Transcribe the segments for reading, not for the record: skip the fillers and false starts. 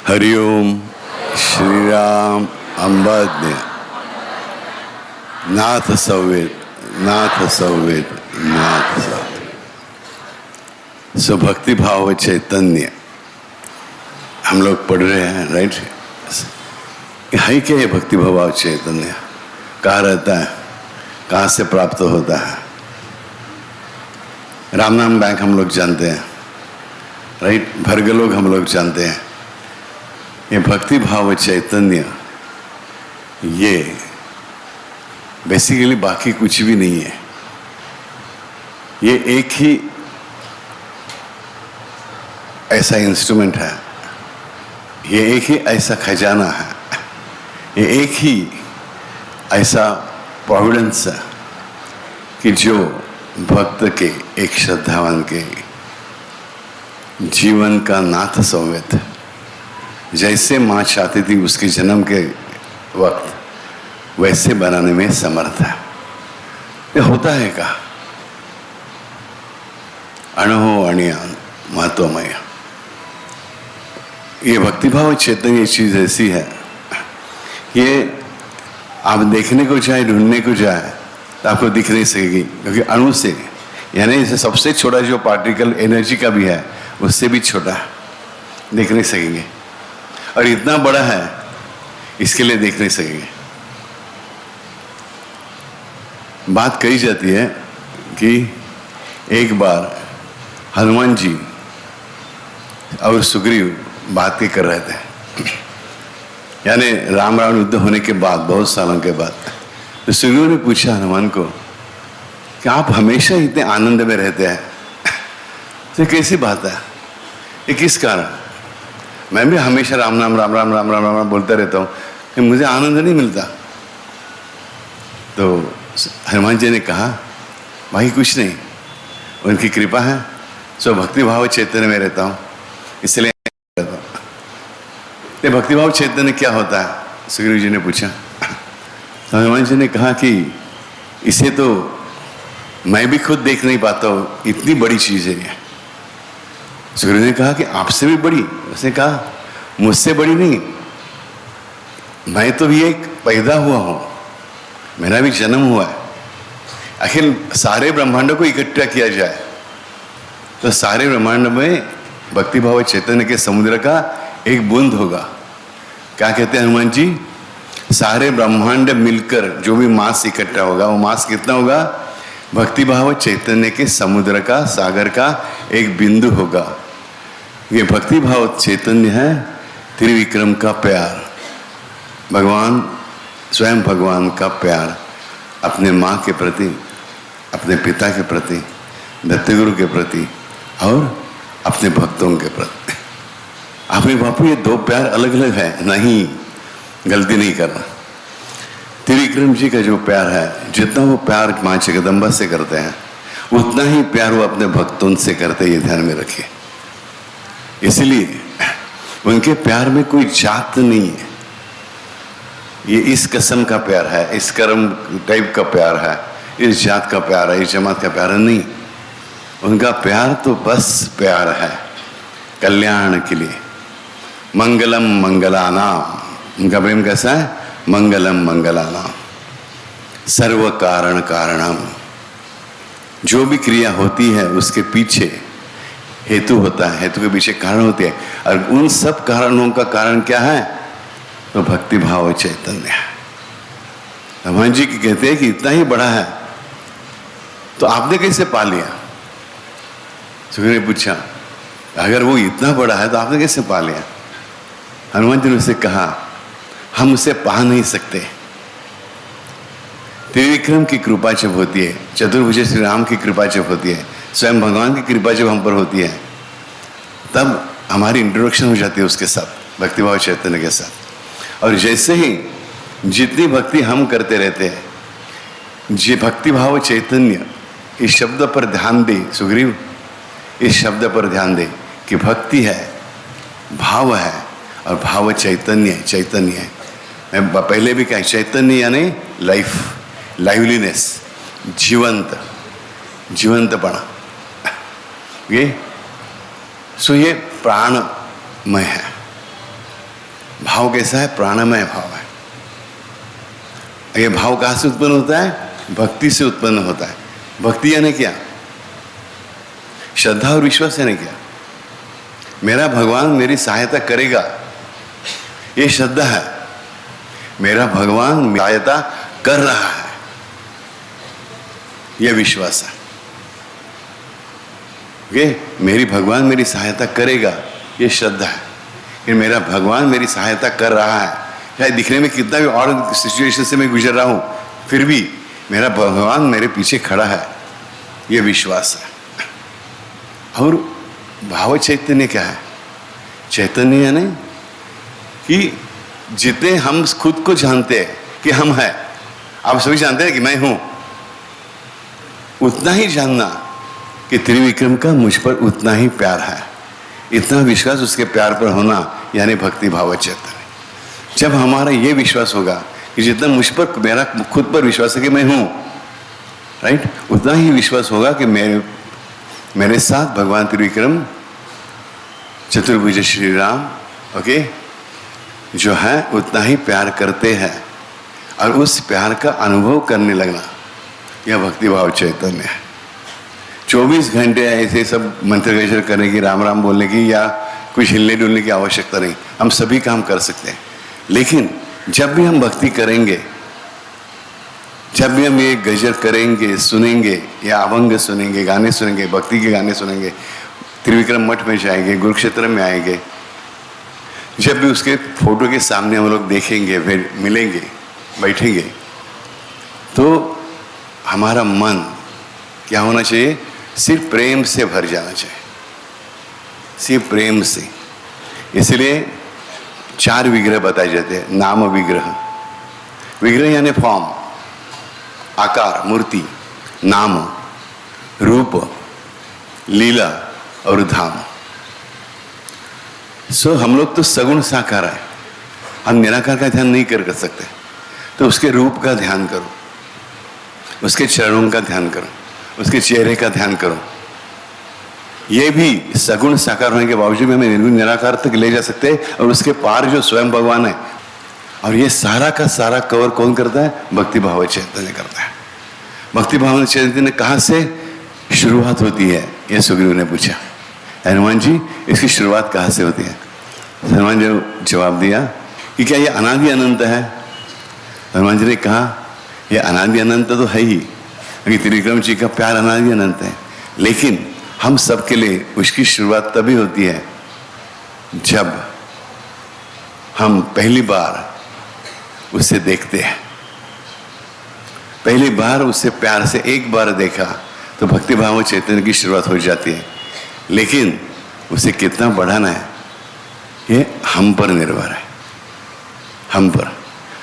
हरिओम श्रीराम अंबाज्ञ नाथ संवेद नाथ संवेद नाथ संवेद। सो भक्ति भाव चैतन्य हम लोग पढ़ रहे हैं, राइट? है क्या ये भक्ति भाव चैतन्य? कहाँ रहता है, कहाँ से प्राप्त होता है? राम नाम बैंक हम लोग जानते हैं, राइट? भर्ग लोग हम लोग जानते हैं। ये भक्ति भाव चैतन्य ये बेसिकली बाकी कुछ भी नहीं है। ये एक ही ऐसा इंस्ट्रूमेंट है, ये एक ही ऐसा खजाना है, ये एक ही ऐसा प्रोविडेंस है कि जो भक्त के, एक श्रद्धावान के जीवन का नाथ संवेद, जैसे माँ चाहती थी उसके जन्म के वक्त वैसे बनाने में समर्थ है। ये होता है का अणहो अणियान महत्वमय। ये भक्तिभाव चैतन्य चीज ऐसी है, ये आप देखने को चाहे, ढूंढने को जाए तो आपको दिख नहीं सकेगी, क्योंकि अणु से, यानी इसे सबसे छोटा जो पार्टिकल एनर्जी का भी है उससे भी छोटा देख नहीं सकेंगे, और इतना बड़ा है इसके लिए देख नहीं सकेंगे। बात कही जाती है कि एक बार हनुमान जी और सुग्रीव बात के कर रहे थे, यानी राम रावण युद्ध होने के बाद, बहुत सालों के बाद, तो सुग्रीव ने पूछा हनुमान को कि आप हमेशा इतने आनंद में रहते हैं, तो कैसी बात है, ये किस कारण? मैं भी हमेशा राम नाम राम राम राम राम राम बोलता रहता हूँ कि मुझे आनंद नहीं मिलता। तो हनुमान जी ने कहा, भाई कुछ नहीं, उनकी कृपा है, सो भक्ति भाव चैतन्य में रहता हूँ, इसलिए रहता हूँ। ये भक्ति भाव चैतन्य क्या होता है? सुग्रीव जी ने पूछा। तो हनुमान जी ने कहा कि इसे तो मैं भी खुद देख नहीं पाता हूँ, इतनी बड़ी चीज है ये। सुग्रीव ने कहा कि आपसे भी बड़ी? उसने कहा मुझसे बड़ी नहीं, मैं तो भी एक पैदा हुआ हूं, मेरा भी जन्म हुआ है। आखिर सारे ब्रह्मांड को इकट्ठा किया जाए तो सारे ब्रह्मांड में भक्ति भाव चैतन्य के समुद्र का एक बूंद होगा। क्या कहते हैं हनुमान जी? सारे ब्रह्मांड मिलकर जो भी मास इकट्ठा होगा, वो मास कितना होगा? भक्ति भाव चैतन्य के समुद्र का, सागर का एक बिंदु होगा। ये भक्ति भाव चैतन्य है त्रिविक्रम का प्यार, भगवान स्वयं भगवान का प्यार अपने माँ के प्रति, अपने पिता के प्रति, दत्तगुरु के प्रति और अपने भक्तों के प्रति। आपने बापू ये दो प्यार अलग अलग है नहीं, गलती नहीं करना। त्रिविक्रम जी का जो प्यार है, जितना वो प्यार माँ जगदम्बा से करते हैं उतना ही प्यार वो अपने भक्तों से करते, ये ध्यान में रखिए। इसलिए उनके प्यार में कोई जात नहीं है, ये इस किस्म का प्यार है, इस कर्म टाइप का प्यार है, इस जात का प्यार है, इस जमात का प्यार है, नहीं। उनका प्यार तो बस प्यार है कल्याण के लिए। मंगलम मंगलानाम, उनका प्रेम कैसा है? मंगलम मंगलानाम, सर्व कारण कारणम। जो भी क्रिया होती है उसके पीछे हेतु होता है, हेतु के पीछे कारण होते हैं, और उन सब कारणों का कारण क्या है? तो भक्ति भाव चैतन्य है। हनुमान जी की कहते हैं कि इतना ही बड़ा है तो आपने कैसे पा लिया? सुग्रीव ने पूछा, अगर वो इतना बड़ा है तो आपने कैसे पा लिया? हनुमान जी ने उससे कहा, हम उसे पा नहीं सकते। त्रिविक्रम की कृपा जब होती है, चतुर्भुज श्री राम की कृपा जब होती है, स्वयं भगवान की कृपा जब हम पर होती है, तब हमारी इंट्रोडक्शन हो जाती है उसके साथ, भक्तिभाव चैतन्य के साथ। और जैसे ही जितनी भक्ति हम करते रहते हैं, जे भक्तिभाव चैतन्य, इस शब्द पर ध्यान दे सुग्रीव, इस शब्द पर ध्यान दे कि भक्ति है, भाव है, और भाव चैतन्य, चैतन्य है। मैं पहले भी कहा, चैतन्य यानी लाइफ, लाइवलीनेस, जीवंत, जीवंतपना। ये प्राणमय है, भाव कैसा है? प्राणमय भाव है। ये भाव कहाँ से उत्पन्न होता है? भक्ति से उत्पन्न होता है। भक्ति यानी क्या? श्रद्धा और विश्वास यानी क्या? मेरा भगवान मेरी सहायता करेगा, ये श्रद्धा है। मेरा भगवान मेरी सहायता कर रहा है, यह विश्वास है। मेरी भगवान मेरी सहायता करेगा, यह श्रद्धा है कि मेरा भगवान मेरी सहायता कर रहा है। चाहे दिखने में कितना भी और सिचुएशन से मैं गुजर रहा हूं, फिर भी मेरा भगवान मेरे पीछे खड़ा है, यह विश्वास है। और भाव चैतन्य क्या है? चैतन्य यानी कि जितने हम खुद को जानते हैं कि हम हैं, आप सभी जानते हैं कि मैं हूं, उतना ही जानना कि त्रिविक्रम का मुझ पर उतना ही प्यार है। इतना विश्वास उसके प्यार पर होना यानी भक्ति भाव चैतन्य। जब हमारा ये विश्वास होगा कि जितना मुझ पर मेरा खुद पर विश्वास है कि मैं हूं, राइट, उतना ही विश्वास होगा कि मेरे साथ भगवान त्रिविक्रम चतुर्भुज श्री राम, ओके, जो है उतना ही प्यार करते हैं। और उस प्यार का अनुभव करने लगना, यह भक्ति भाव चैतन्य है। 24 घंटे ऐसे सब मंत्र गजर करने की, राम राम बोलने की या कुछ हिलने डुलने की आवश्यकता नहीं। हम सभी काम कर सकते हैं। लेकिन जब भी हम भक्ति करेंगे, जब भी हम ये गजर करेंगे, सुनेंगे या अभंग सुनेंगे, गाने सुनेंगे, भक्ति के गाने सुनेंगे, त्रिविक्रम मठ में जाएंगे, कुरुक्षेत्र में आएंगे, जब भी उसके फोटो के सामने हम लोग देखेंगे, फिर मिलेंगे, बैठेंगे, तो हमारा मन क्या होना चाहिए? सिर्फ प्रेम से भर जाना चाहिए, सिर्फ प्रेम से। इसलिए 4 विग्रह बताए जाते हैं। नाम विग्रह, विग्रह यानी फॉर्म, आकार, मूर्ति, नाम, रूप, लीला और धाम। हम लोग तो सगुण साकार है, हम निराकार का ध्यान नहीं कर सकते। तो उसके रूप का ध्यान करो, उसके चरणों का ध्यान करो, उसके चेहरे का ध्यान करो। ये भी सगुण साकार होने के बावजूद हमें निराकार तक ले जा सकते हैं, और उसके पार जो स्वयं भगवान है। और ये सारा का सारा कवर कौन करता है? भक्ति भाव चैतन्य करता है। भक्ति भाव चैतन्य कहाँ से शुरुआत होती है? ये सुग्रीव ने पूछा, हनुमान जी इसकी शुरुआत कहाँ से होती है? हनुमान जी ने जवाब दिया कि क्या ये अनादि अनंत है? हनुमान जी ने कहा यह अनादि अनंत तो है ही, क्योंकि त्रिविक्रम जी का प्यार अनादि अनंत है। लेकिन हम सबके लिए उसकी शुरुआत तभी होती है जब हम पहली बार उसे देखते हैं। पहली बार उसे प्यार से एक बार देखा तो भक्ति भाव चैतन्य की शुरुआत हो जाती है। लेकिन उसे कितना बढ़ाना है ये हम पर निर्भर है, हम पर।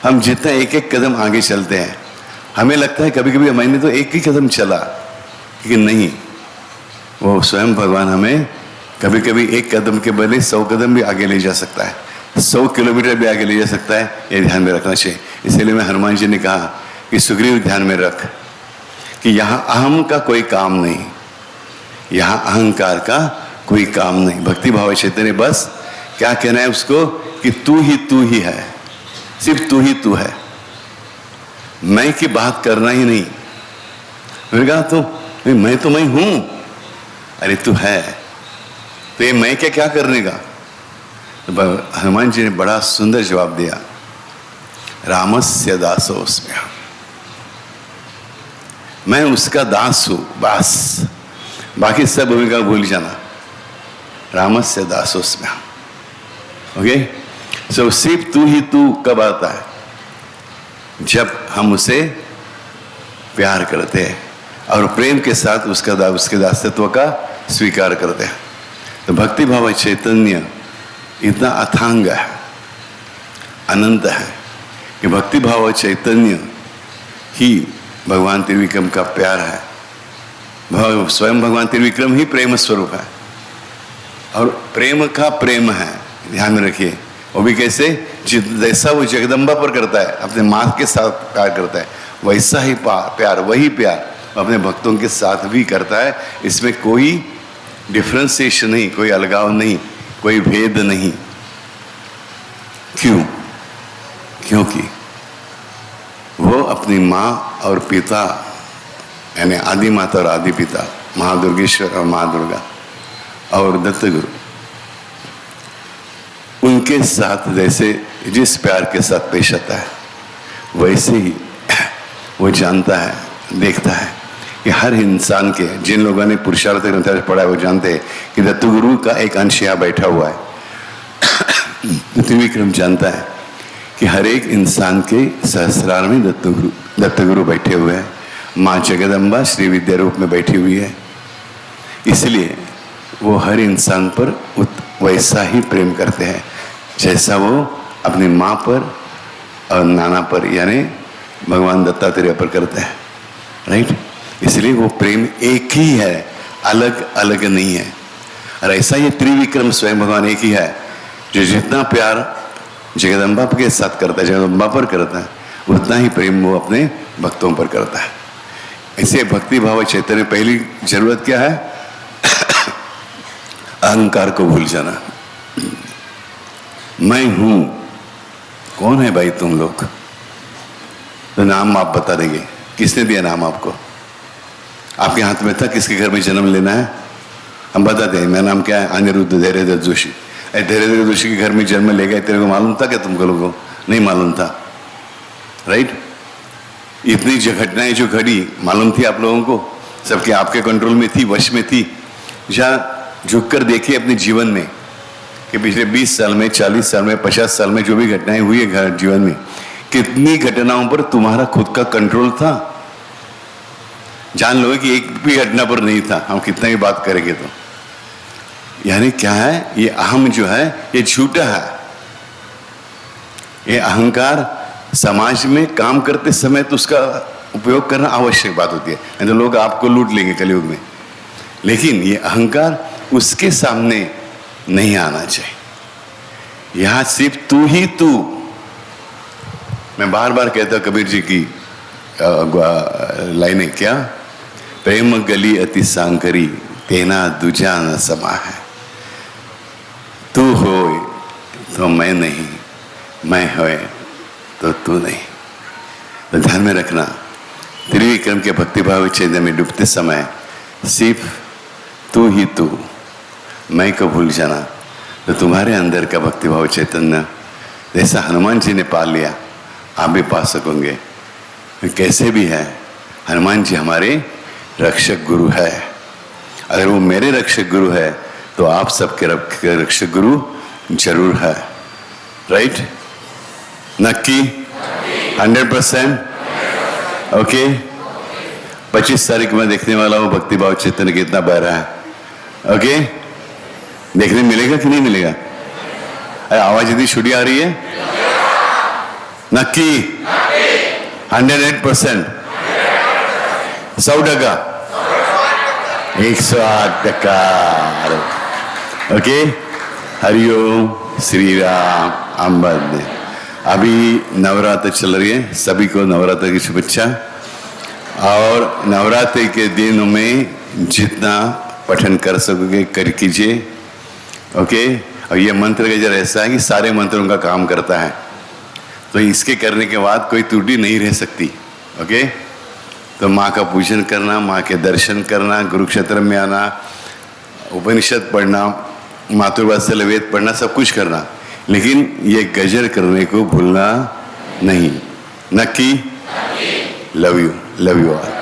हम जितना एक एक कदम आगे चलते हैं, हमें लगता है कभी कभी मैंने तो एक ही कदम चला, लेकिन नहीं, वो स्वयं भगवान हमें कभी कभी एक कदम के बदले 100 कदम भी आगे ले जा सकता है, 100 किलोमीटर भी आगे ले जा सकता है। ये ध्यान में रखना चाहिए। इसलिए मैं हनुमान जी ने कहा कि सुग्रीव ध्यान में रख कि यहाँ अहम का कोई काम नहीं, यहाँ अहंकार का कोई काम नहीं। भक्ति भाव चैतन्य बस क्या कहना है उसको कि तू ही है, सिर्फ तू ही तू है, मैं की बात करना ही नहीं। मैंने कहा तो मैं हूं। अरे तू है तो ये मैं क्या करने का? तो हनुमान जी ने बड़ा सुंदर जवाब दिया, रामस्य दासोस्म्य, मैं उसका दास हूं, बस बाकी सब भूमिका भूल जाना। रामस्य दासोस्म्य, ओके। सो सिर्फ तू ही तू कब आता है? जब हम उसे प्यार करते हैं और प्रेम के साथ उसके दासत्व का स्वीकार करते हैं। तो भक्ति भाव चैतन्य इतना अथांग है, अनंत है कि भक्ति भाव चैतन्य ही भगवान त्रिविक्रम का प्यार है। स्वयं भगवान त्रिविक्रम ही प्रेम स्वरूप है और प्रेम का प्रेम है। ध्यान में रखिए, वो भी कैसे? जैसा वो जगदम्बा पर करता है, अपने माँ के साथ प्यार करता है, वैसा ही प्यार, वही प्यार अपने भक्तों के साथ भी करता है। इसमें कोई डिफ्रेंसिएशन नहीं, कोई अलगाव नहीं, कोई भेद नहीं। क्यों? क्योंकि वो अपनी माँ और पिता यानी आदि माता और आदि पिता महादुर्गेश्वर और महादुर्गा और दत्तगुरु, उनके साथ जैसे जिस प्यार के साथ पेश आता है वैसे ही वो जानता है, देखता है कि हर इंसान के, जिन लोगों ने पुरुषार्थ ग्रंथ पढ़ा है वो जानते हैं कि दत्तगुरु का एक अंश यहाँ बैठा हुआ है। त्रिविक्रम जानता है कि हर एक इंसान के सहस्रार में दत्तगुरु बैठे हुए हैं। माँ जगदम्बा श्री विद्या रूप में बैठी हुई है, इसलिए वो हर इंसान पर वैसा ही प्रेम करते हैं जैसा वो अपनी माँ पर और नाना पर यानी भगवान दत्तात्रेय पर करते हैं। राइट? इसलिए वो प्रेम एक ही है, अलग अलग नहीं है। और ऐसा ये त्रिविक्रम स्वयं भगवान एक ही है, जो जितना प्यार जगदम्बा के साथ करता है, जगदम्बा पर करता है, उतना ही प्रेम वो अपने भक्तों पर करता है। ऐसे भक्ति भाव चैतन्य पहली जरूरत क्या है? अहंकार को भूल जाना। मैं हूं, कौन है भाई तुम लोग? तो नाम आप बता देंगे। किसने दिया नाम आपको? आपके हाथ में था किसके घर में जन्म लेना है? हम बताते हैं, मेरा नाम क्या है? अनिरुद्ध धैर्यदत्त जोशी। धैर्यदत्त जोशी के घर में जन्म ले गए, तेरे को मालूम था क्या? तुमको लोगों को नहीं मालूम था। राइट? इतनी जो घटनाएं जो घड़ी मालूम थी आप लोगों को, सबके आपके कंट्रोल में थी, वश में थी। जहाँ झुक कर देखिए अपने जीवन में कि पिछले 20 साल में, 40 साल में, 50 साल में जो भी घटनाएं हुई है जीवन में, कितनी घटनाओं पर तुम्हारा खुद का कंट्रोल था? जान लो कि एक भी घटना पर नहीं था। हम कितना ही बात करेंगे तो यानी क्या है? ये अहम जो है ये झूठा है। ये अहंकार समाज में काम करते समय तो उसका उपयोग करना आवश्यक बात होती है, नहीं तो लोग आपको लूट लेंगे कलयुग में। लेकिन ये अहंकार उसके सामने नहीं आना चाहिए। यहां सिर्फ तू ही तू। मैं बार बार कहता हूं कबीर जी की लाइनें, क्या? प्रेम गली अति सांकरी, तेना दूजा न समा है। तू होए तो मैं नहीं, मैं होए तो तू नहीं। तो ध्यान में रखना, त्रिविक्रम के भक्तिभाव चैतन्य में डूबते समय सिर्फ तू ही तू, मैं को भूल जाना, तो तुम्हारे अंदर का भक्तिभाव चैतन्य जैसा हनुमान जी ने पा लिया, आप भी पा सकोगे। कैसे भी है, हनुमान जी हमारे रक्षक गुरु है। अगर वो मेरे रक्षक गुरु है तो आप सबके रक्षक गुरु जरूर है। राइट? नक्की? 100%? ओके? 25 तारीख में देखने वाला हूँ भक्तिभाव चैतन्य कितना बह रहा है। ओके? देखने मिलेगा कि नहीं मिलेगा? अरे आवाज इतनी छुड़ी आ रही है। नक्की? 108%? 100%? 108%? ओके? हरिओम, श्री राम, अम्बद। अभी नवरात्र चल रही है, सभी को नवरात्र की शुभेच्छा। और नवरात्रि के दिनों में जितना पठन कर सकोगे कर कीजिए। ओके? और ये मंत्र गजर ऐसा है कि सारे मंत्रों का काम करता है, तो इसके करने के बाद कोई त्रुटि नहीं रह सकती। ओके? तो माँ का पूजन करना, माँ के दर्शन करना, गुरुक्षेत्र में आना, उपनिषद पढ़ना, मातृवात्सल्य वेद पढ़ना, सब कुछ करना, लेकिन ये गजर करने को भूलना नहीं। नक्की? Love you, love you all.